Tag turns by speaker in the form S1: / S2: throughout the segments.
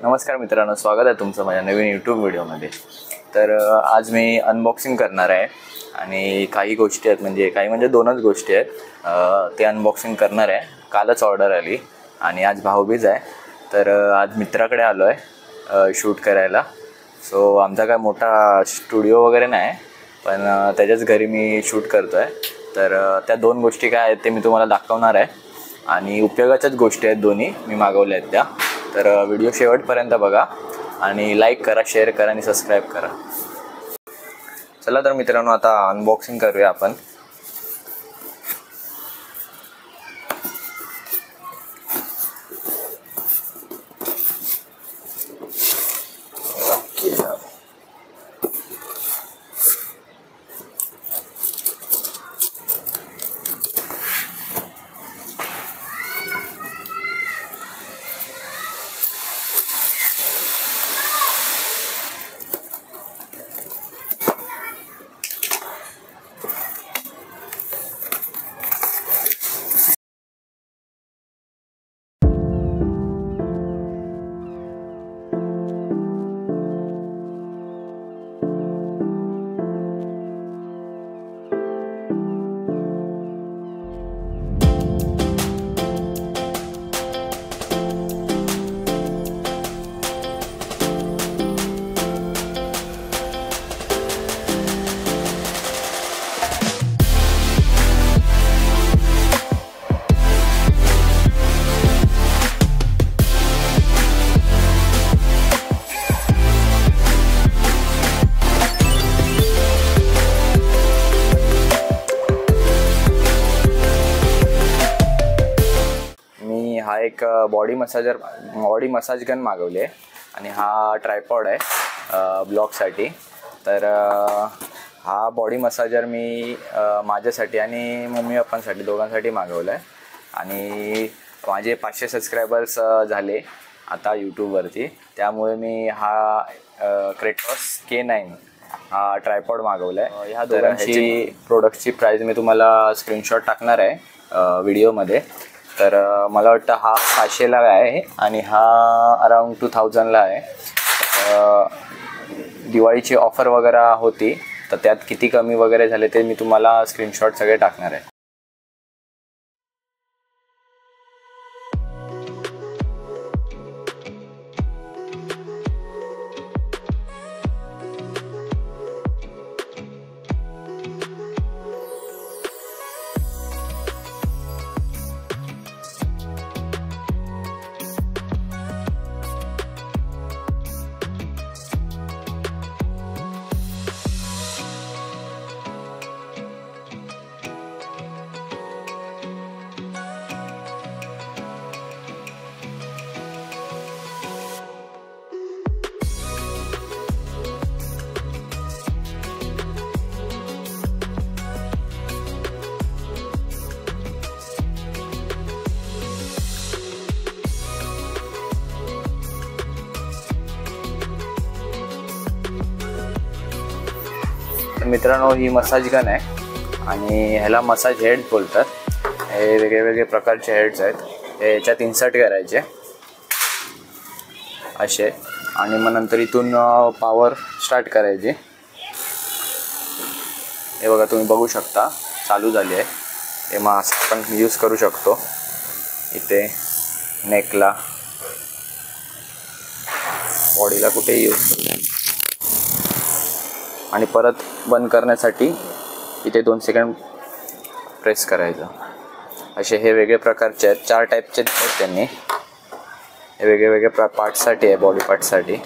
S1: नमस्कार मित्रांनो, स्वागत आहे तुमचं माझ्या नवीन यूट्यूब व्हिडिओमध्ये। तर आज मी अनबॉक्सिंग करणार आहे आणि काही गोष्टी आहेत, म्हणजे दोनच गोष्टी आहेत, ते अनबॉक्सिंग करणार आहे। कालच ऑर्डर आली आणि आज भाऊबीज आहे, तर आज मित्राकडे आलो आहे शूट करायला। सो आमचा काय मोठा स्टुडिओ वगैरे नाही, पण त्याच्याच घरी मी शूट करतो आहे। तर त्या दोन गोष्टी काय आहेत ते मी तुम्हाला दाखवणार आहे आणि उपयोगाच्याच गोष्टी आहेत, दोन्ही मी मागवल्या आहेत त्या। तर व्हिडिओ शेवटपर्यंत बघा आणि लाईक करा, शेअर करा आणि सबस्क्राईब करा। चला तर मित्रांनो, आता अनबॉक्सिंग करूया आपण। हा एक बॉडी मसाज गन मागवली आहे आणि हा ट्रायपॉड आहे ब्लॉगसाठी। तर हा बॉडी मसाजर मी माझ्यासाठी आणि मम्मी पप्पांसाठी दोघांसाठी मागवला आहे आणि माझे 500 सबस्क्रायबर्स झाले आता यूट्यूबवरती, त्यामुळे मी हा क्रेटॉस K9 हा ट्रायपॉड मागवला आहे। ह्या दोघांची प्रोडक्टची प्राईस मी तुम्हाला स्क्रीनशॉट टाकणार आहे व्हिडिओमध्ये। तर मला वाटतं हा 500ला आहे आणि हा अराउंड 2000ला आहे। दिवाळीची ऑफर वगैरे होती, तर त्यात किती कमी वगैरे झाले ते मी तुम्हाला स्क्रीनशॉट सगळे टाकणार आहे। मित्रांनो, ही मसाज गन आहे आणि ह्याला मसाज हेड बोलतात। हे वेगळे प्रकारचे हेड्स आहेत, हे याच्यात इन्सर्ट करायचे असे आणि मग नंतर इथून पॉवर स्टार्ट करायची। हे बघा, तुम्ही बघू शकता चालू झाली आहे। हे मग असं आपण यूज करू शकतो इथे नेकला, बॉडीला कुठेही यूज करू। आणि परत बंद करण्यासाठी इथे 2 सेकंड प्रेस करायचं। असे हे वेगळे प्रकारचे आहेत, 4 टाईपचे आहेत त्यांनी, हे वेगळे पार्टसाठी आहे, बॉडी पार्टसाठी।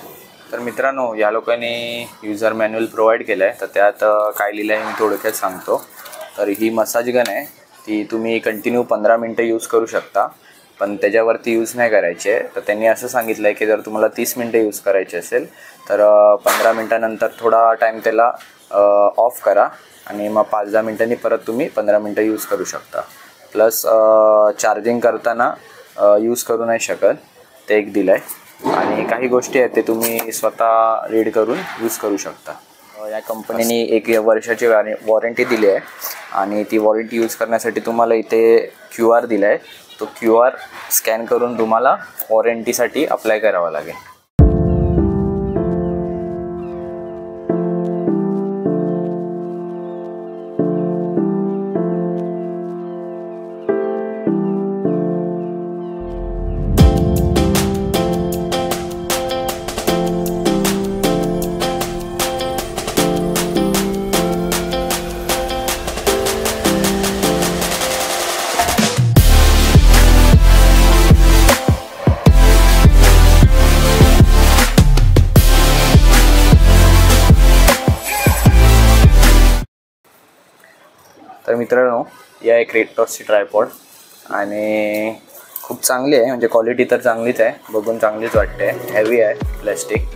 S1: तर मित्रांनो, या लोकांनी युजर मॅन्युअल प्रोव्हाइड केलं आहे, तर त्यात काय लिहिलं आहे मी थोडक्यात सांगतो। तर ही मसाज गन आहे, ती तुम्ही कंटिन्यू 15 मिनटं यूज करू शकता, पण त्याच्यावरती यूज नाही करायचे। तर त्यांनी असं सांगितलं आहे की जर तुम्हाला 30 मिनटं यूज करायचे असेल तर 15 मिनटानंतर थोडा टाईम त्याला ऑफ करा आणि मग 5-10 मिनटांनी परत तुम्ही 15 मिनटं यूज करू शकता। प्लस चार्जिंग करताना यूज करू नाही शकत, ते एक दिलं आहे। आणि काही गोष्टी आहेत ते तुम्ही स्वतः रीड करून यूज करू शकता। या कंपनीने 1 वर्षाची वॉरंटी दिली आहे आणि ती वॉरंटी यूज करण्यासाठी तुम्हाला इथे QR दिला आहे, तो QR स्कॅन करून तुम्हाला वॉरंटीसाठी अप्लाय करावा लागेल। मित्रांनो, या एक रेडटॉसची ट्रायपॉड आणि खूप चांगली आहे, म्हणजे क्वालिटी तर चांगलीच आहे, बघून चांगलीच वाटते. हेवी आहे प्लॅस्टिक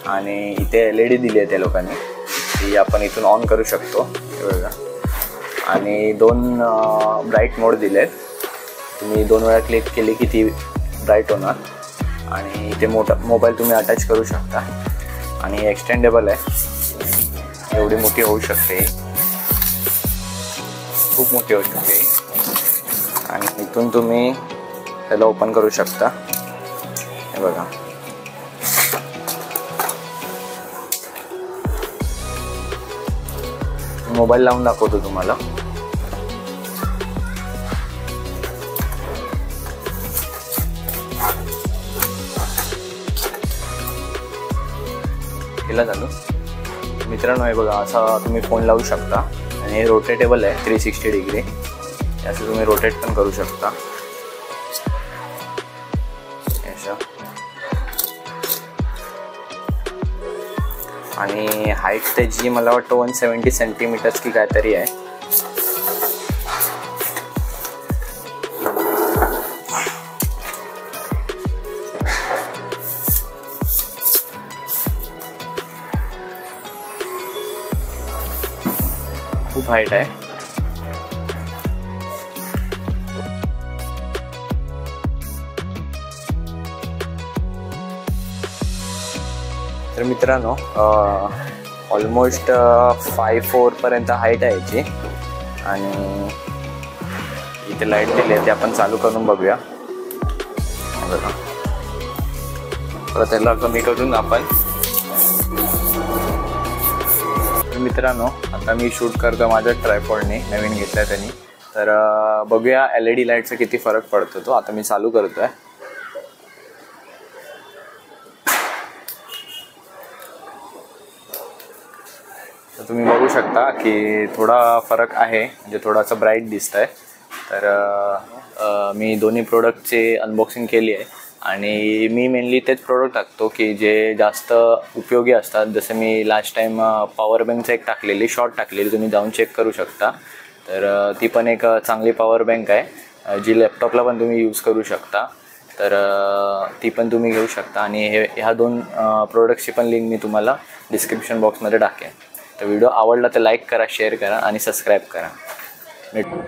S1: आणि इथे LED दिली आहे त्या लोकांनी, ती आपण इथून ऑन करू शकतो बघा. आणि 2 ब्राईट मोड दिले आहेत. तुम्ही 2 वेळा क्लिक केली की ती ब्राईट होणार. आणि इथे मोबाईल तुम्ही अटॅच करू शकता आणि एक्सटेंडेबल आहे, एवढी मोठी होऊ शकते, खूप मोठी होऊ शकते. आणि इथून तुम्ही त्याला ओपन करू शकता, हे बघा. मोबाईल लावून दाखवतो तुम्हाला. केला चालू मित्रांनो, हे बघा, असा तुम्ही फोन लावू शकता आणि हे रोटेटेबल आहे 360 डिग्री. असं तुम्ही रोटेट पण करू शकता. आणि हाईट त्याची मला वाटतं 170 सेंटीमीटर्स की काहीतरी आहे. खूप हाईट आहे. तर मित्रांनो, ऑलमोस्ट 5'4" पर्यंत हाईट आहे याची. आणि इथे लाईट दिली आहे, ते आपण चालू करून बघूया. बघा, परत त्याला कमी करून आपण. मित्रांनो, आता मी शूट करतो माझ्या ट्रायपॉडने, नवीन घेतला त्यांनी. तर बघूया LED लाईटचा किती फरक पडतो तो. आता मी चालू करतोय. तर तुम्ही बघू शकता की थोडा फरक आहे, म्हणजे थोडासा ब्राईट दिसत आहे. तर मी दोन्ही प्रोडक्टची अनबॉक्सिंग केली आहे आणि मी मेनली तेच प्रोडक्ट टाकतो की जे जास्त उपयोगी असतात. जसं मी लास्ट टाईम पॉवर बँकचं एक टाकलेली, शॉर्ट टाकलेली, तुम्ही जाऊन चेक करू शकता. तर ती पण एक चांगली पॉवर बँक आहे, जी लॅपटॉपला पण तुम्ही यूज करू शकता. तर ती पण तुम्ही घेऊ शकता. आणि ह्या 2 प्रोडक्टची पण लिंक मी तुम्हाला डिस्क्रिप्शन बॉक्समध्ये टाकेन. तर व्हिडिओ आवडला तर लाईक करा, शेअर करा आणि सबस्क्राईब करा. भेटू.